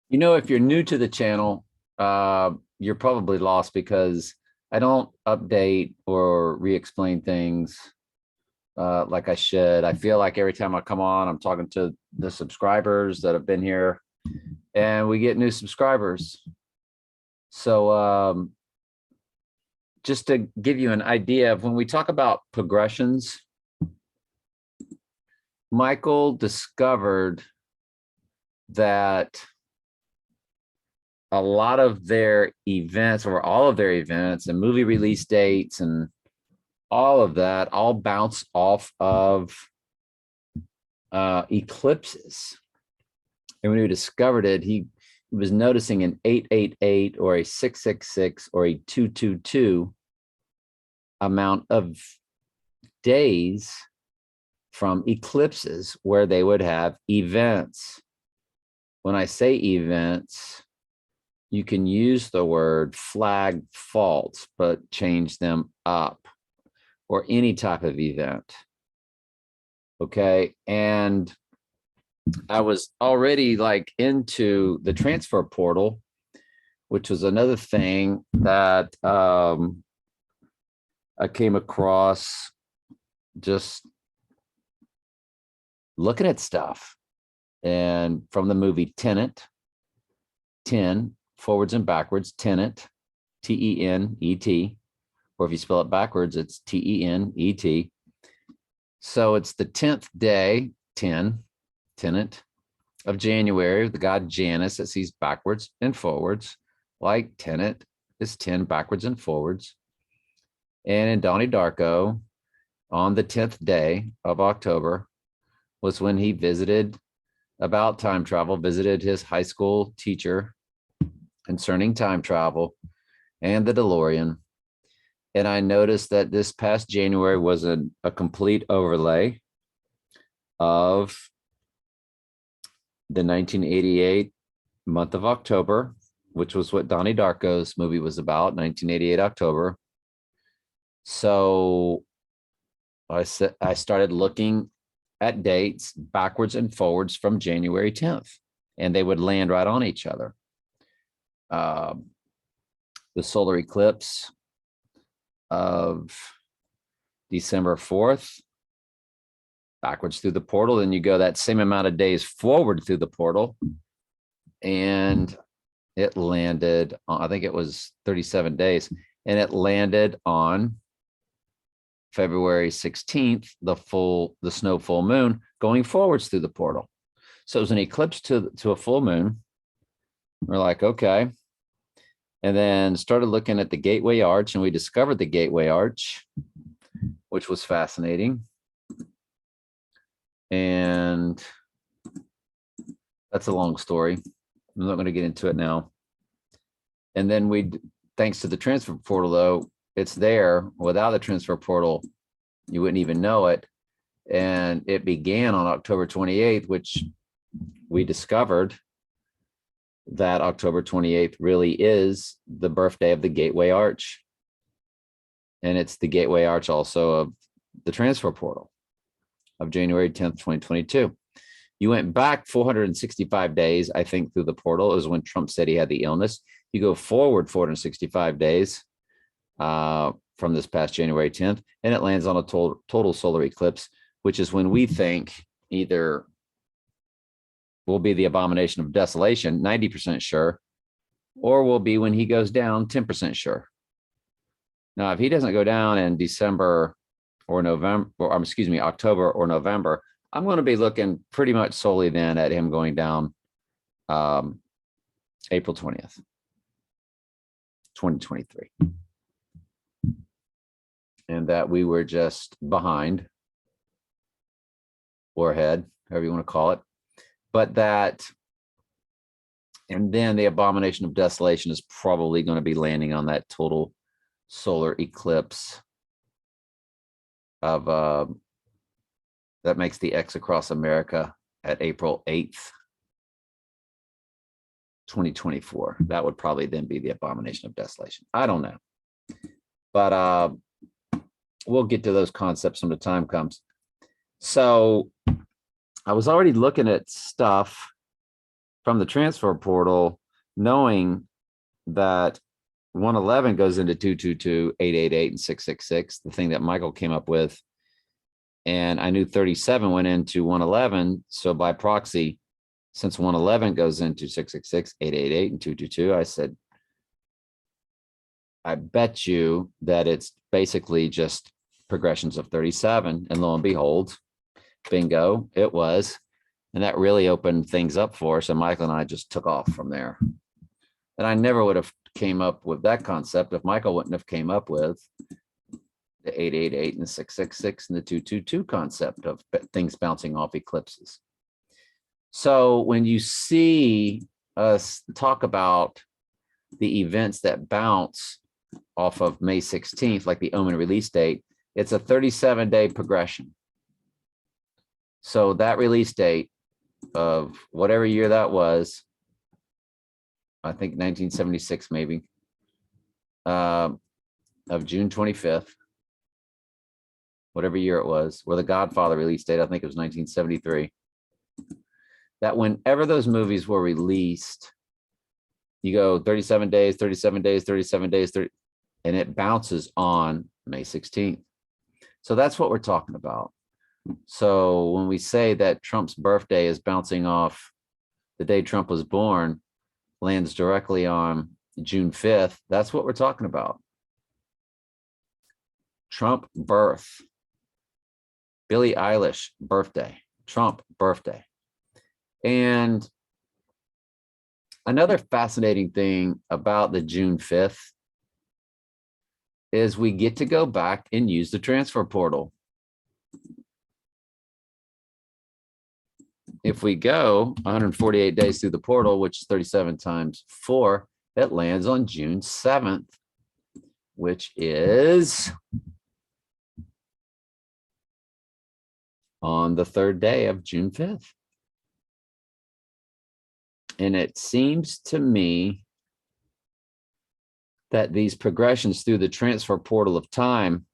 You know, if you're new to the channel, you're probably lost because I don't update or re-explain things like I should. I feel like every time I come on, I'm talking to the subscribers that have been here and we get new subscribers. So just to give you an idea of when we talk about progressions, Michael discovered that a lot of their events or all of their events and movie release dates and all of that all bounce off of eclipses. And when he discovered it, he was noticing an 888 or a 666 or a 222 amount of days from eclipses where they would have events. When I say events, you can use the word flag faults, but change them up, or any type of event. Okay. And I was already like into the transfer portal, which was another thing that I came across just looking at stuff. And from the movie Tenet, 10 forwards and backwards, Tenet, Tenet, or if you spell it backwards, it's Tenet. So it's the 10th day, 10, Tenet of January, the god Janus that sees backwards and forwards, like Tenet is 10 backwards and forwards. And in Donnie Darko, on the 10th day of October, was when he visited about time travel, visited his high school teacher concerning time travel and the DeLorean. And I noticed that this past January was a complete overlay of the 1988 month of October, which was what Donnie Darko's movie was about, 1988 October. So I started looking at dates backwards and forwards from January 10th, and they would land right on each other. The solar eclipse of December 4th, backwards through the portal, then you go that same amount of days forward through the portal, and it landed on, I think it was 37 days, and it landed on February 16th, the snow full moon going forwards through the portal. So it was an eclipse to a full moon. We're like, okay. And then started looking at the Gateway Arch, and we discovered the Gateway Arch, which was fascinating. And that's a long story. I'm not going to get into it now. And then thanks to the transfer portal, though, it's there. Without the transfer portal, you wouldn't even know it. And it began on October 28th, which we discovered that October 28th really is the birthday of the Gateway Arch. And it's the Gateway Arch also of the transfer portal of January 10th, 2022. You went back 465 days, I think, through the portal. It was when Trump said he had the illness. You go forward 465 days from this past January 10th, and it lands on a total solar eclipse, which is when we think either will be the abomination of desolation, 90% sure, or will be when he goes down, 10% sure. Now, if he doesn't go down in December or November, or excuse me, October or November, I'm going to be looking pretty much solely then at him going down April 20th, 2023. And that we were just behind or ahead, however you want to call it. But that, and then the abomination of desolation is probably going to be landing on that total solar eclipse of that makes the X across America at April 8th, 2024. That would probably then be the abomination of desolation. I don't know. But we'll get to those concepts when the time comes. So I was already looking at stuff from the transfer portal, knowing that 111 goes into 222, 888, and 666, the thing that Michael came up with. And I knew 37 went into 111. So by proxy, since 111 goes into 666, 888, and 222, I said, I bet you that it's basically just progressions of 37. And lo and behold, bingo, it was. And that really opened things up for us. And Michael and I just took off from there. And I never would have came up with that concept if Michael wouldn't have came up with the 888 and the 666 and the 222 concept of things bouncing off eclipses. So when you see us talk about the events that bounce off of May 16th, like the omen release date, it's a 37-day progression. So that release date of whatever year that was, I think 1976 maybe, of June 25th, whatever year it was, or the Godfather release date, I think it was 1973, that whenever those movies were released, you go 37 days, 37 days, 37 days, 30, and it bounces on May 16th. So that's what we're talking about. So when we say that Trump's birthday is bouncing off the day Trump was born, lands directly on June 5th, that's what we're talking about. Trump birth, Billie Eilish birthday, Trump birthday. And another fascinating thing about the June 5th is we get to go back and use the transfer portal. If we go 148 days through the portal, which is 37 times 4, it lands on June 7th, which is on the third day of June 5th. And it seems to me that these progressions through the transfer portal of time,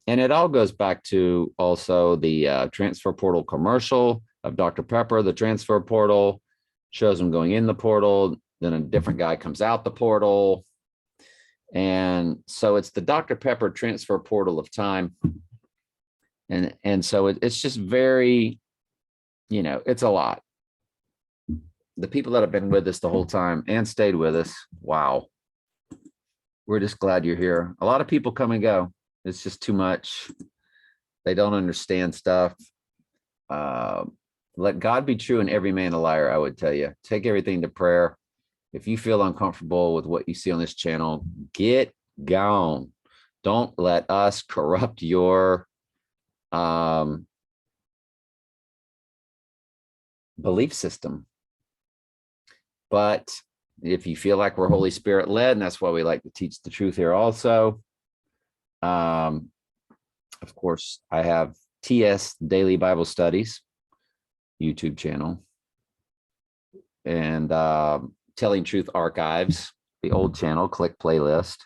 and it all goes back to also the transfer portal commercial of Dr. Pepper. The transfer portal shows him going in the portal, then a different guy comes out the portal. And so it's the Dr. Pepper transfer portal of time. And so it's just very, it's a lot. The people that have been with us the whole time and stayed with us, wow. We're just glad you're here. A lot of people come and go. It's just too much. They don't understand stuff. Let God be true and every man a liar, I would tell you. Take everything to prayer. If you feel uncomfortable with what you see on this channel, get gone. Don't let us corrupt your belief system. But if you feel like we're Holy Spirit led, and that's why we like to teach the truth here also. Of course, I have TS Daily Bible Studies YouTube channel, and Telling Truth Archives, the old channel, click playlist,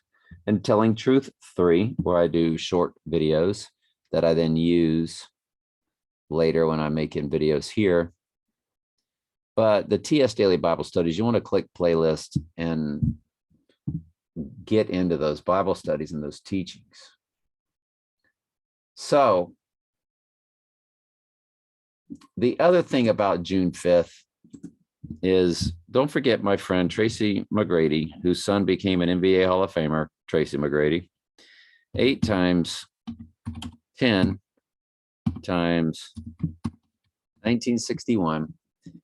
and Telling Truth 3, where I do short videos that I then use later when I'm making videos here. But the TS Daily Bible Studies, you want to click playlist and get into those Bible studies and those teachings. So the other thing about June 5th is, don't forget my friend Tracy McGrady, whose son became an NBA Hall of Famer, Tracy McGrady. 8 times 10 times 1961.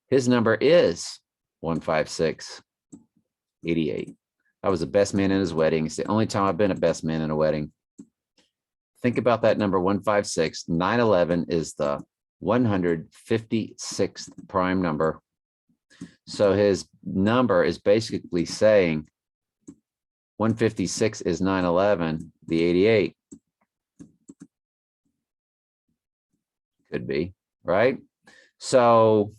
His number is 15688. I was the best man in his wedding. It's the only time I've been a best man in a wedding. Think about that number, 156. 911 is the 156th prime number. So his number is basically saying 156 is 911, the 88. Could be, right? So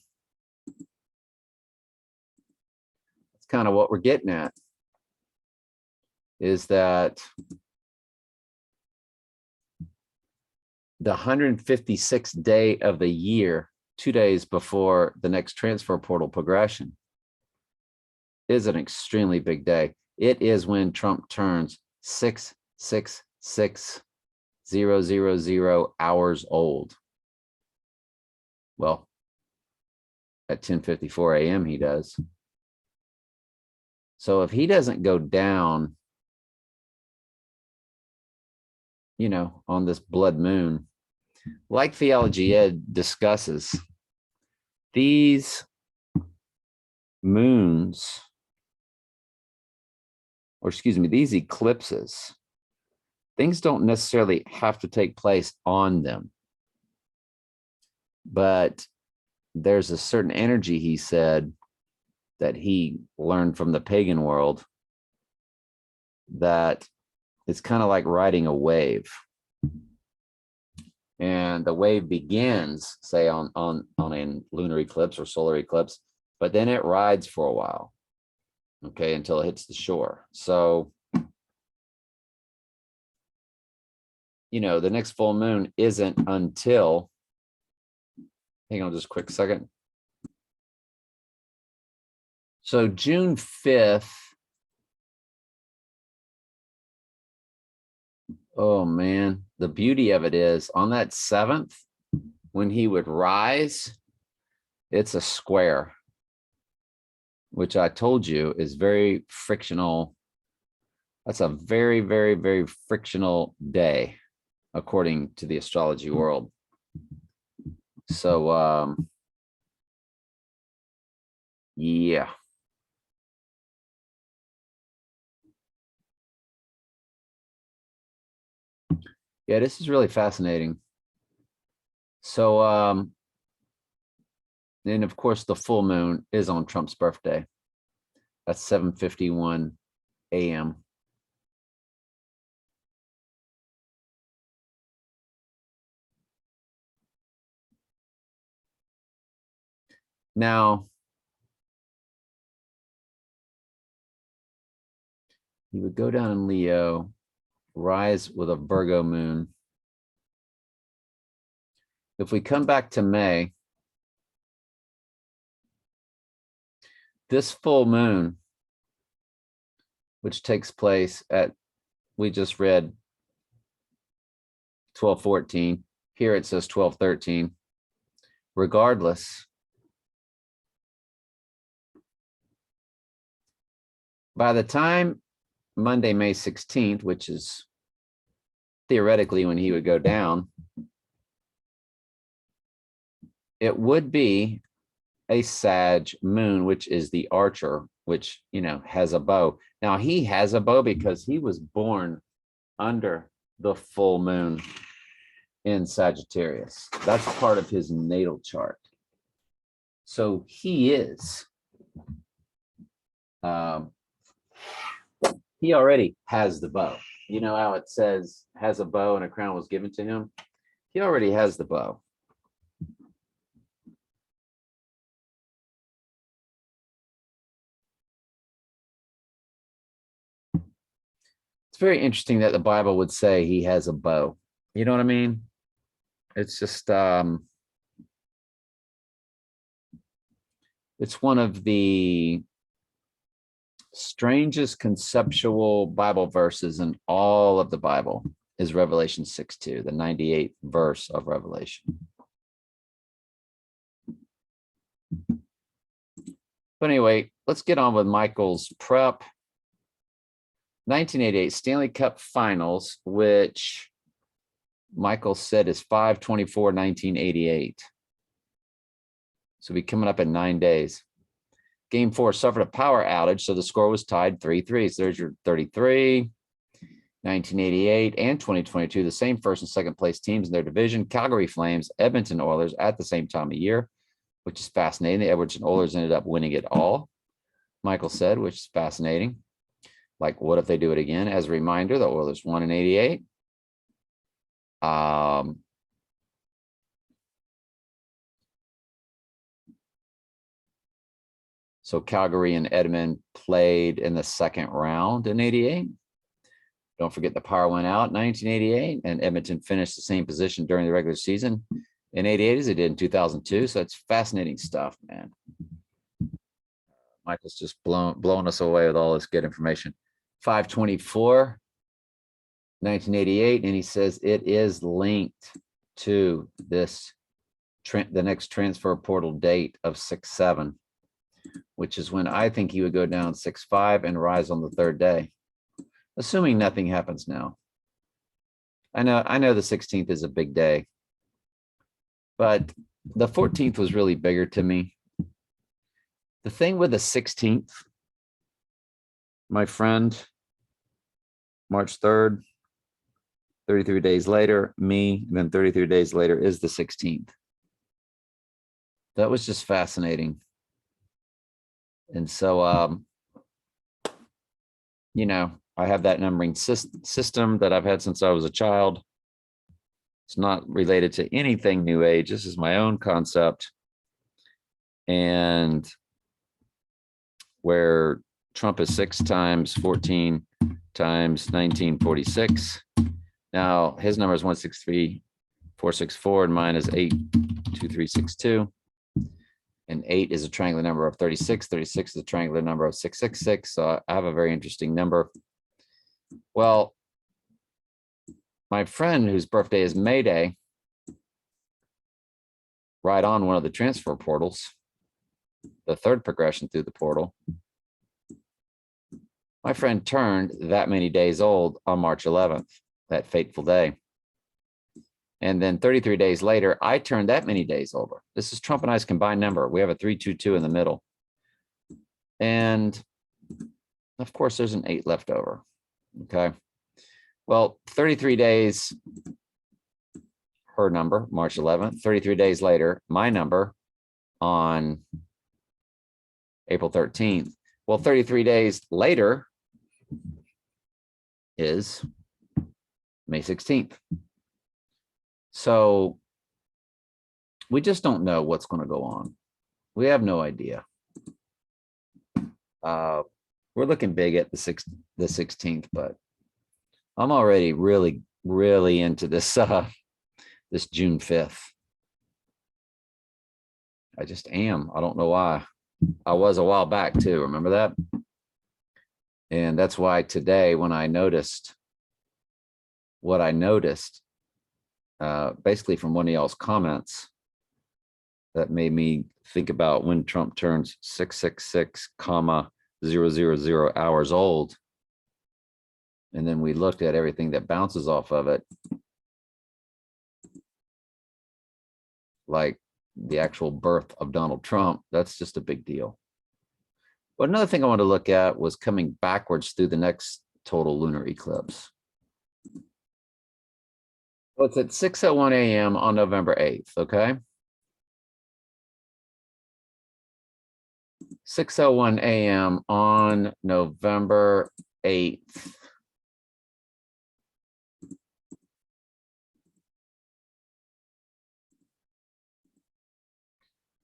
that's kind of what we're getting at, is that the 156th day of the year, 2 days before the next transfer portal progression, is an extremely big day. It is when Trump turns 666,000 hours old. Well, at 10:54 a.m. he does. So if he doesn't go down, you know, on this blood moon, like Theology Ed discusses, these moons, or excuse me, these eclipses, things don't necessarily have to take place on them. But there's a certain energy, he said, that he learned from the pagan world, that it's kind of like riding a wave. And the wave begins, say, on a lunar eclipse or solar eclipse, but then it rides for a while, okay, until it hits the shore. So, you know, the next full moon isn't until, hang on just a quick second. So June 5th, oh man, the beauty of it is on that 7th, when he would rise, it's a square, which I told you is very frictional. That's a very, very, very frictional day, according to the astrology world. So, yeah. Yeah, this is really fascinating. So, then of course the full moon is on Trump's birthday. That's 7:51 a.m. Now, he would go down in Leo, rise with a Virgo moon. If we come back to May, this full moon, which takes place at, we just read 12:14. Here it says 12:13. Regardless, by the time Monday, May 16th, which is theoretically when he would go down, it would be a Sag moon, which is the Archer, which, you know, has a bow. Now he has a bow because he was born under the full moon in Sagittarius. That's part of his natal chart. So he is, he already has the bow. You know how it says has a bow and a crown was given to him? He already has the bow. It's very interesting that the Bible would say he has a bow. You know what I mean? It's just, it's one of the strangest conceptual Bible verses in all of the Bible is Revelation 6:2, the 98th verse of Revelation. But anyway, let's get on with Michael's prep. 1988 Stanley Cup Finals, which Michael said is 5/24/1988. So be coming up in 9 days. Game 4 suffered a power outage, so the score was tied 3-3. So there's your 33. 1988 and 2022, the same first and second place teams in their division, Calgary Flames, Edmonton Oilers at the same time of year, which is fascinating. The Edmonton Oilers ended up winning it all, Michael said, which is fascinating. Like, what if they do it again? As a reminder, the Oilers won in 88. So Calgary and Edmonton played in the second round in 88. Don't forget the power went out in 1988, and Edmonton finished the same position during the regular season in 88 as they did in 2002. So it's fascinating stuff, man. Michael's just blowing us away with all this good information. 5/24, 1988, and he says it is linked to this the next transfer portal date of 6/7, which is when I think he would go down 6/5 and rise on the third day, assuming nothing happens now. I know the 16th is a big day, but the 14th was really bigger to me. The thing with the 16th, my friend, March 3rd, 33 days later, me, and then 33 days later is the 16th. That was just fascinating. And so, you know, I have that numbering system that I've had since I was a child. It's not related to anything New Age. This is my own concept. And where Trump is 6 times 14 times 1946. Now his number is 163,464 and mine is 82362. And 8 is a triangular number of 36. 36 is a triangular number of 666. So I have a very interesting number. Well, my friend whose birthday is May Day, right on one of the transfer portals, the third progression through the portal, my friend turned that many days old on March 11th, that fateful day. And then 33 days later, I turned that many days older. This is Trump and I's combined number. We have a 322 in the middle. And of course, there's an 8 left over. Okay. Well, 33 days, her number, March 11th, 33 days later, my number on April 13th. Well, 33 days later is May 16th. So we just don't know what's going to go on. We have no idea. We're looking big at the 16th, but I'm already really into this this June 5th. I just am. I don't know why. I was a while back too. Remember that? And that's why today, when I noticed what I noticed, basically from one of y'all's comments, that made me think about when Trump turns 666,000 hours old. And then we looked at everything that bounces off of it, like the actual birth of Donald Trump. That's just a big deal. But another thing I wanted to look at was coming backwards through the next total lunar eclipse. Well, it's at 6:01 a.m. on November 8th, okay? 6:01 a.m. on November 8th.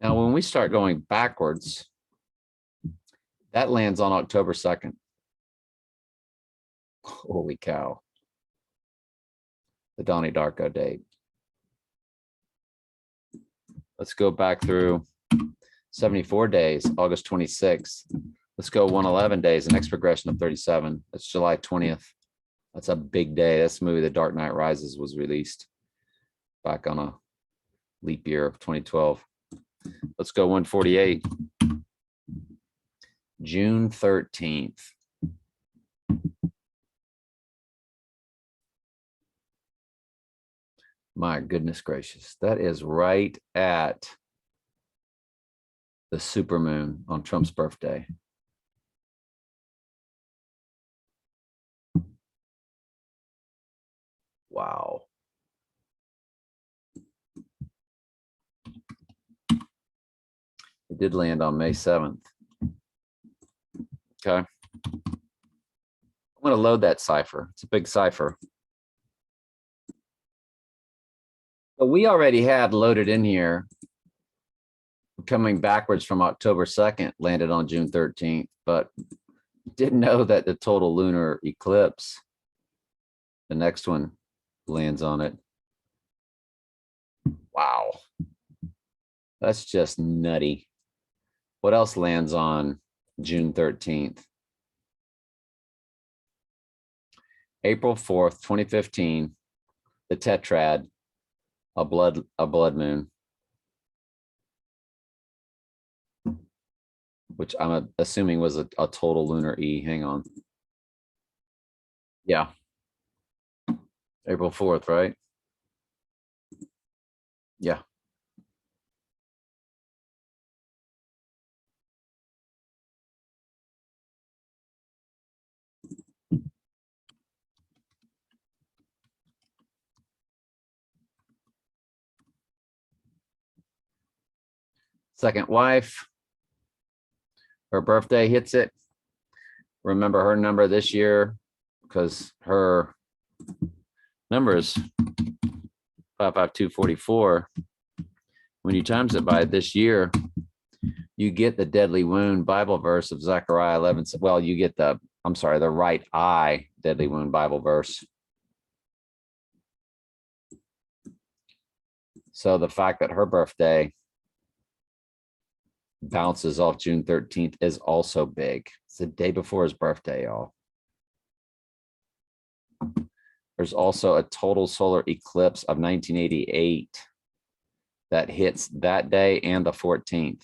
Now, when we start going backwards, that lands on October 2nd. Holy cow. The Donnie Darko date. Let's go back through 74 days, August 26th. Let's go 111 days, the next progression of 37. That's July 20th. That's a big day. That's the movie The Dark Knight Rises was released back on a leap year of 2012. Let's go 148. June 13th. My goodness gracious. That is right at the supermoon on Trump's birthday. Wow. It did land on May 7th. Okay. I'm going to load that cipher. It's a big cipher. But we already had loaded in here coming backwards from October 2nd, landed on June 13th, but didn't know that the total lunar eclipse, the next one, lands on it. Wow. That's just nutty. What else lands on June 13th. April 4th, 2015, the tetrad, a blood moon, which I'm assuming was a total lunar E. Hang on. Yeah. April 4th, right? Yeah. Second wife, her birthday hits it. Remember her number this year because her number is 55244. When you times it by this year, you get the deadly wound Bible verse of Zechariah 11. Well, you get the right eye deadly wound Bible verse. So the fact that her birthday bounces off June 13th is also big. It's the day before his birthday, y'all. There's also a total solar eclipse of 1988 that hits that day and the 14th,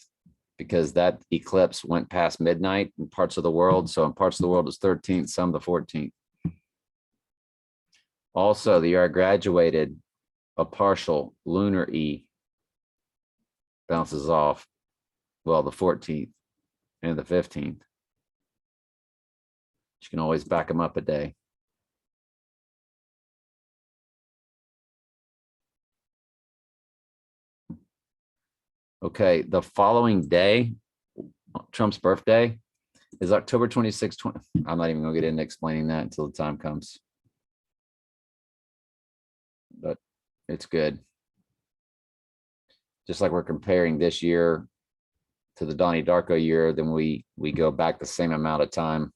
because that eclipse went past midnight in parts of the world. So in parts of the world, it's 13th, some the 14th. Also, the year I graduated, a partial lunar E bounces off, well, the 14th and the 15th. You can always back them up a day. Okay, the following day, Trump's birthday, is October 26, 20. I'm not even gonna get into explaining that until the time comes. But it's good. Just like we're comparing this year to the Donnie Darko year, then we go back the same amount of time,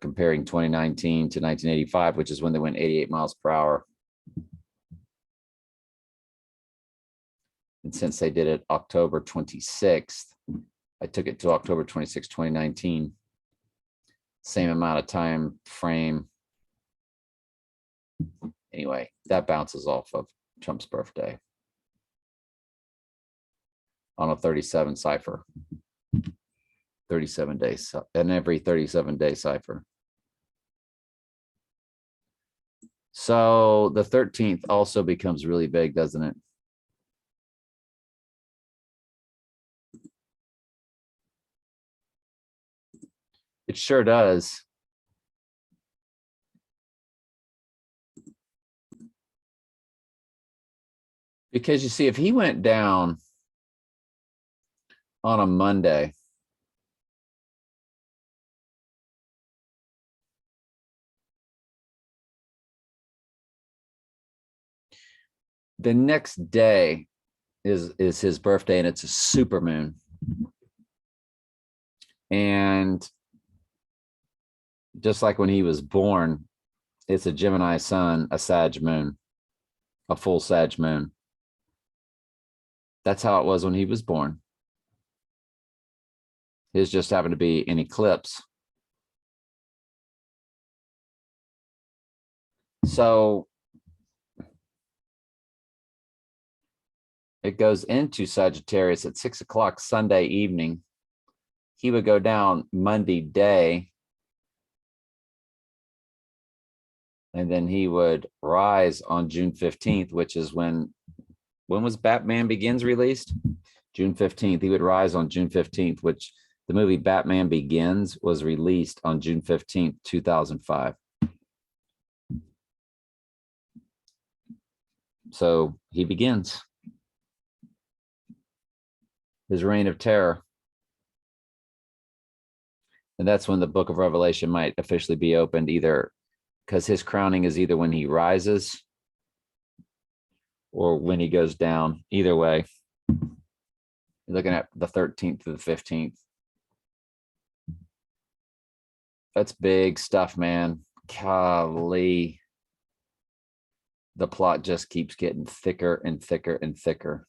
comparing 2019 to 1985, which is when they went 88 miles per hour. And since they did it October 26th, I took it to October 26, 2019. Same amount of time frame. Anyway, that bounces off of Trump's birthday on a 37 cipher. 37 days, and every 37-day cipher. So the 13th also becomes really big, doesn't it? It sure does. Because you see, if he went down on a Monday, the next day is his birthday, and it's a super moon. And just like when he was born, it's a Gemini sun, a Sag moon, a full Sag moon. That's how it was when he was born. His just happened to be an eclipse. So it goes into Sagittarius at 6 o'clock Sunday evening. He would go down Monday day, and then he would rise on June 15th, which is when was Batman Begins released? June 15th. He would rise on June 15th, which the movie Batman Begins was released on June 15th, 2005. So he begins his reign of terror. And that's when the book of Revelation might officially be opened, either because his crowning is either when he rises or when he goes down. Either way, you're looking at the 13th to the 15th. That's big stuff, man. Golly. The plot just keeps getting thicker and thicker and thicker.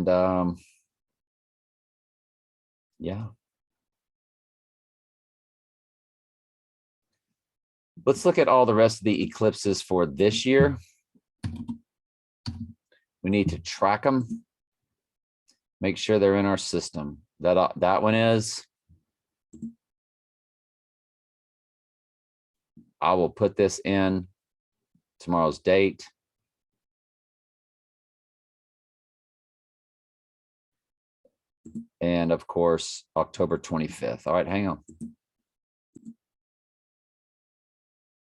And yeah. Let's look at all the rest of the eclipses for this year. We need to track them. Make sure they're in our system. That one is. I will put this in tomorrow's date. And of course, October 25th. All right, hang on.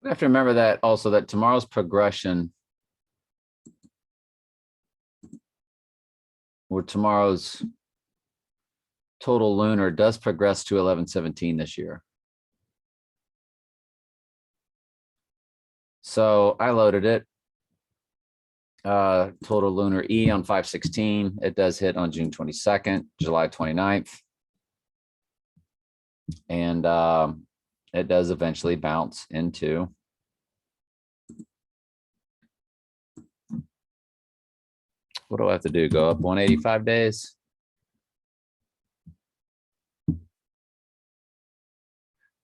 We have to remember that also that tomorrow's progression or tomorrow's total lunar does progress to 1117 this year. So I loaded it. Total lunar E on 5/16. It does hit on June 22nd, July 29th. And it does eventually bounce into what do I have to do? Go up 185 days?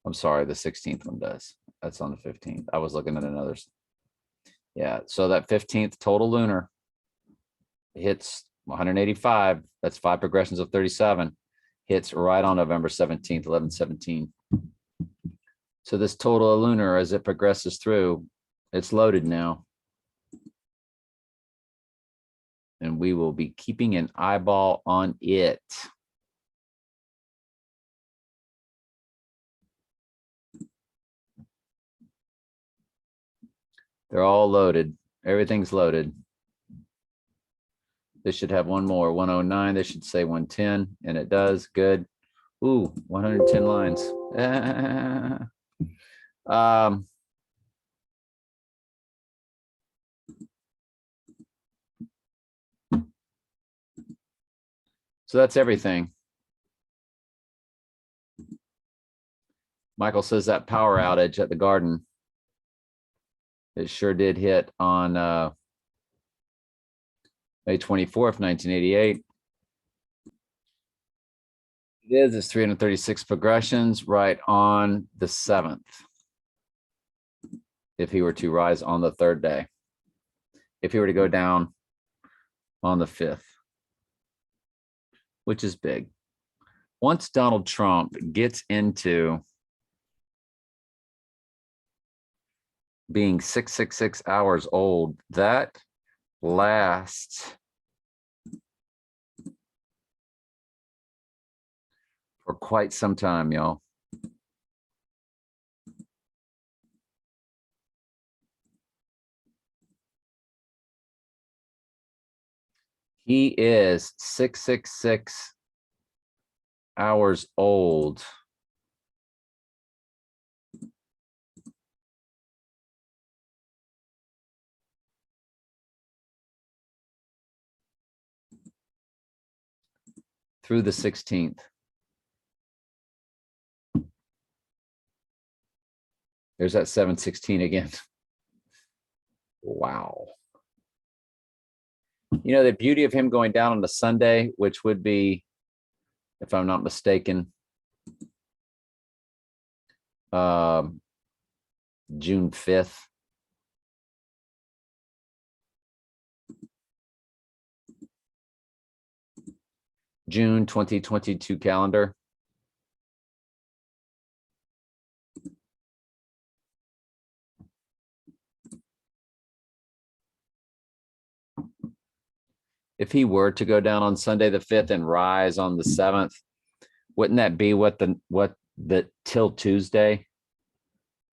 I'm sorry, the 16th one does. That's on the 15th. I was looking at another. Yeah, so that 15th total lunar hits 185. That's 5 progressions of 37. Hits right on November 17th, 1117. So this total lunar, as it progresses through, it's loaded now. And we will be keeping an eyeball on it. They're all loaded. Everything's loaded. This should have one more, 109. They should say 110, and it does. Good. Ooh, 110 lines. So that's everything. Michael says that power outage at the garden. It sure did hit on May 24th, 1988. It is, it's 336 progressions right on the 7th. If he were to rise on the 3rd day. If he were to go down on the 5th, which is big. Once Donald Trump gets into being 666 hours old, that lasts for quite some time, y'all. He is 666 hours old. Through the 16th. There's that 716 again. Wow. You know, the beauty of him going down on the Sunday, which would be, if I'm not mistaken, June 5th. June 2022 calendar. If he were to go down on Sunday the 5th and rise on the 7th, wouldn't that be what the till Tuesday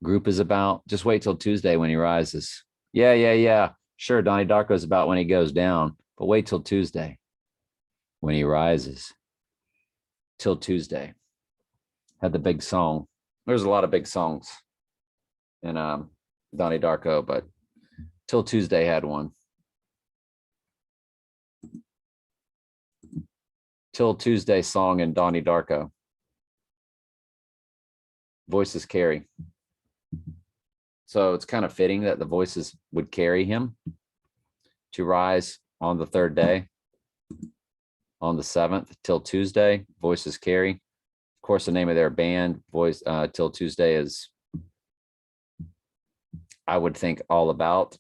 group is about? Just wait till Tuesday when he rises. Yeah. Sure, Donnie Darko's about when he goes down, but wait till Tuesday when he rises. Till Tuesday. Had the big song. There's a lot of big songs in Donnie Darko, but Till Tuesday had one. Till Tuesday song in Donnie Darko. Voices carry. So it's kind of fitting that the voices would carry him to rise on the 3rd day. on the 7th till Tuesday. Voices Carry. Of course, the name of their band, Voice Till Tuesday, is, I would think, all about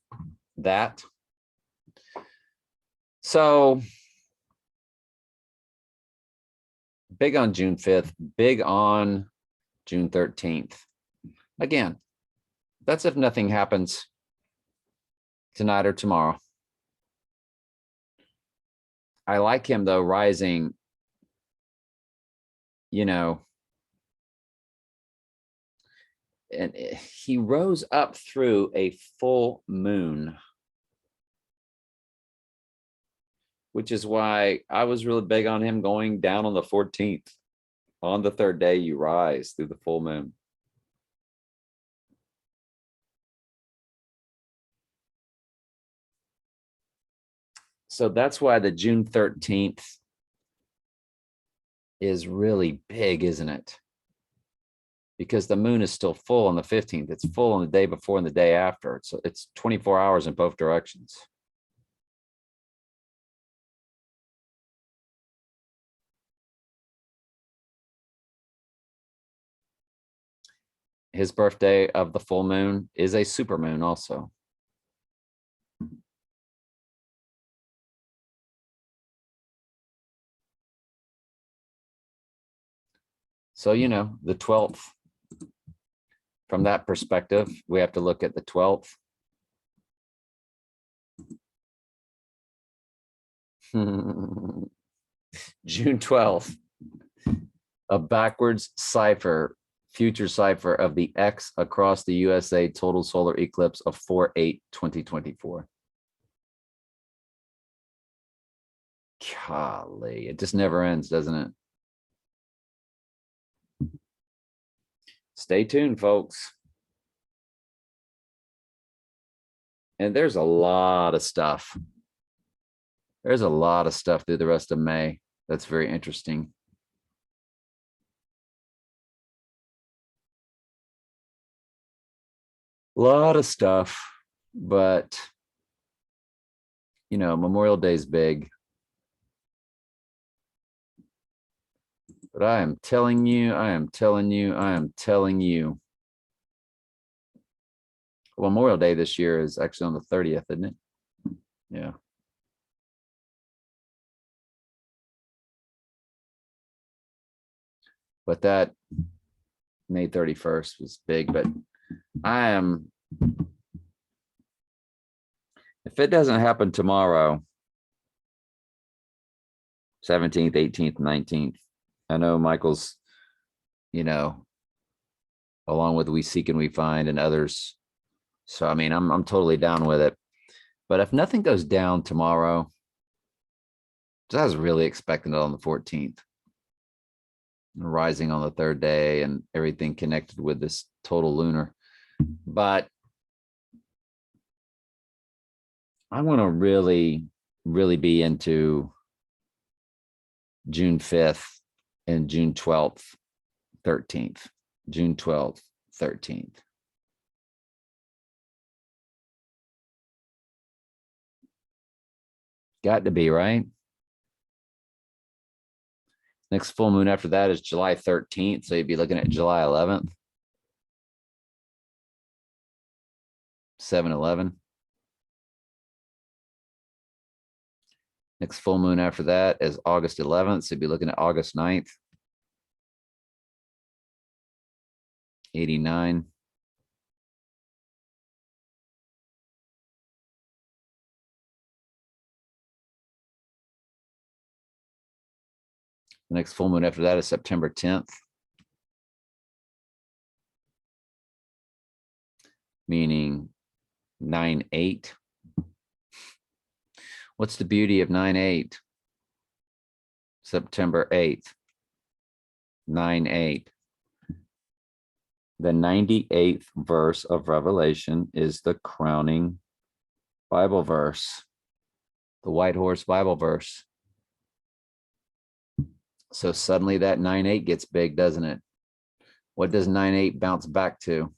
that. So big on June 5th, big on June 13th. Again, that's if nothing happens tonight or tomorrow. I like him, though, rising, you know, and he rose up through a full moon, which is why I was really big on him going down on the 14th. On the third day, you rise through the full moon. So that's why the June 13th is really big, isn't it? Because the moon is still full on the 15th. It's full on the day before and the day after. It's 24 hours in both directions. His birthday of the full moon is a super moon also. So, you know, the 12th, from that perspective, we have to look at the 12th. June 12th, a backwards cipher, future cipher of the X across the USA total solar eclipse of 4/8/2024. Golly, it just never ends, doesn't it? Stay tuned, folks. And there's a lot of stuff. There's a lot of stuff through the rest of May. That's very interesting. A lot of stuff, but you know, Memorial Day is big. But I am telling you, I am telling you, I am telling you. Memorial Day this year is actually on the 30th, isn't it? Yeah. But that May 31st was big, but I am, if it doesn't happen tomorrow, 17th, 18th, 19th, I know Michael's, you know, along with We Seek and We Find and others. So, I mean, I'm totally down with it. But if nothing goes down tomorrow, I was really expecting it on the 14th. Rising on the third day and everything connected with this total lunar. But I want to really, really be into June 5th and June 12th, 13th, June 12th, 13th. Got to be, right? Next full moon after that is July 13th. So you'd be looking at July 11th, 7/11. Next full moon after that is August 11th. So you'd be looking at August 9th, 89. The next full moon after that is September 10th, meaning 9/8. What's the beauty of 9/8? September 8th, 9/8. The 98th verse of Revelation is the crowning Bible verse, the white horse Bible verse. So suddenly that 9/8 gets big, doesn't it? What does 9/8 bounce back to?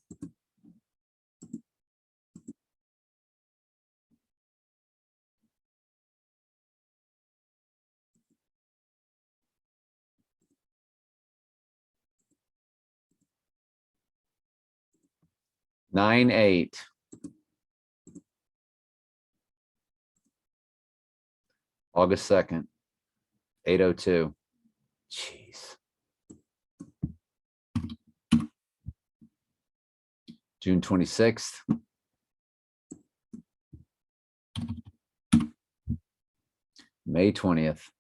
9/8. August 2nd, 8:02. Jeez. June 26th. May 20th.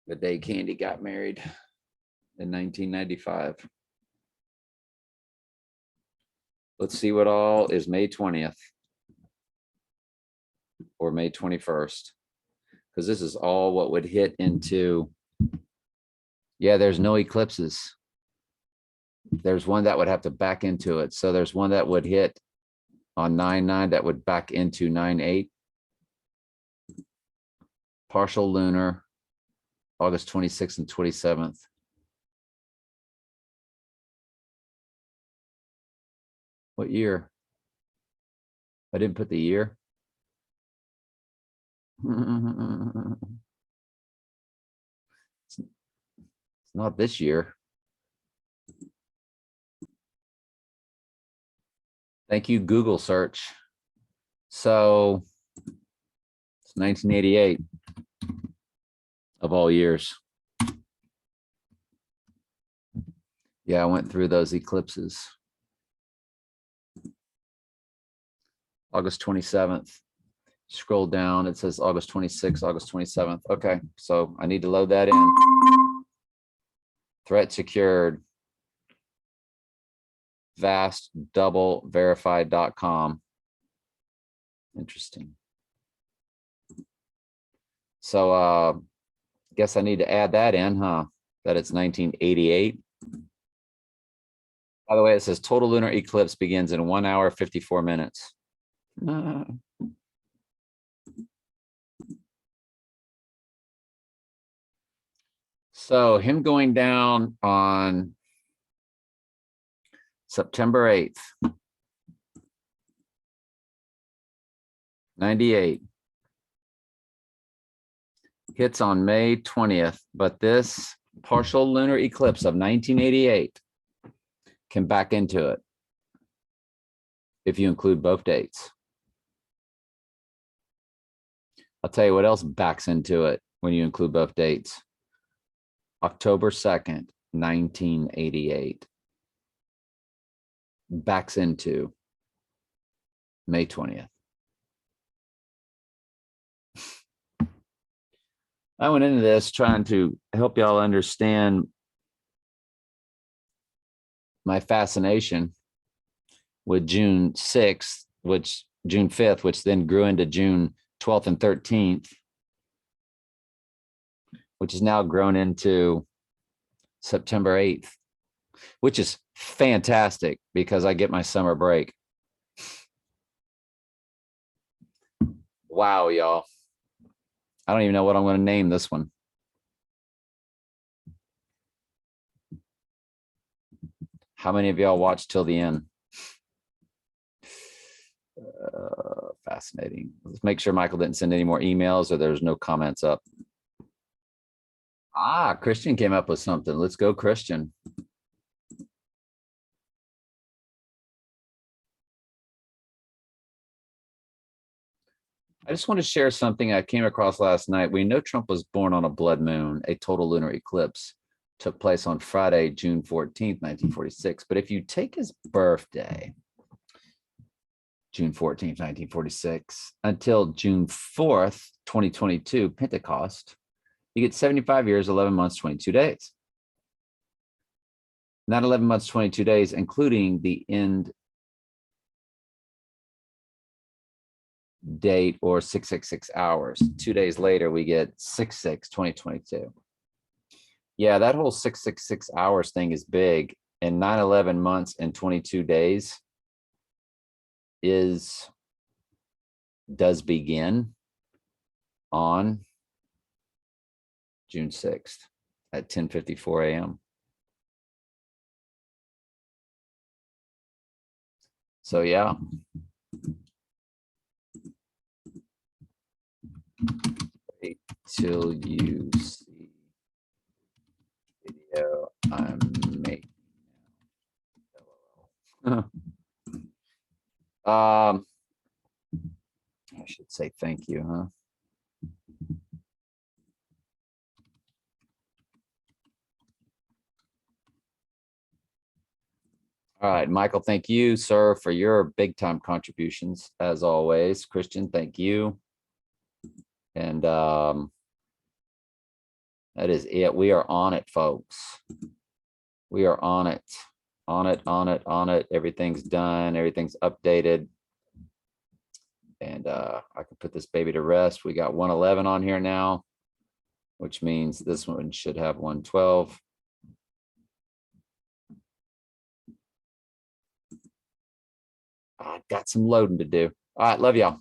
The day Candy got married in 1995. Let's see what all is May 20th or May 21st, because this is all what would hit into, yeah, there's no eclipses. There's one that would have to back into it. So there's one that would hit on 9/9 that would back into 9/8. Partial lunar, August 26th and 27th. What year? I didn't put the year. It's not this year. Thank you, Google search. So it's 1988 of all years. Yeah, I went through those eclipses. August 27th. Scroll down, it says August 26th, August 27th. Okay, so I need to load that in. Threat secured. vastdoubleVerified.com. Interesting. So guess I need to add that in, huh? That it's 1988. By the way, it says total lunar eclipse begins in 1 hour, 54 minutes. So him going down on September 8th, 98. Hits on May 20th, but this partial lunar eclipse of 1988 can back into it if you include both dates. I'll tell you what else backs into it when you include both dates. October 2nd, 1988. Backs into May 20th. I went into this trying to help y'all understand my fascination with June 6th, June 5th, which then grew into June 12th and 13th, which is now grown into September 8th, which is fantastic because I get my summer break. Wow, y'all. I don't even know what I'm going to name this one. How many of y'all watched till the end? Fascinating. Let's make sure Michael didn't send any more emails or there's no comments up. Ah, Christian came up with something. Let's go, Christian. I just want to share something I came across last night. We know Trump was born on a blood moon. A total lunar eclipse took place on Friday, June 14th, 1946. But if you take his birthday, June 14th, 1946, until June 4th, 2022, Pentecost, you get 75 years, 11 months, 22 days. Not 11 months, 22 days, including the end date or 666 hours. 2 days later, we get 6/6/2022. Yeah, that whole 666 hours thing is big. And 9/11 months and 22 days does begin on June 6th at 10:54 a.m. So yeah. Wait till you see video I'm making. I should say thank you, huh? All right, Michael, thank you, sir, for your big time contributions as always. Christian, thank you. And that is it. We are on it, folks. We are on it, on it, on it, on it. Everything's done. Everything's updated. And I can put this baby to rest. We got 111 on here now, which means this one should have 112. I've got some loading to do. All right, love y'all.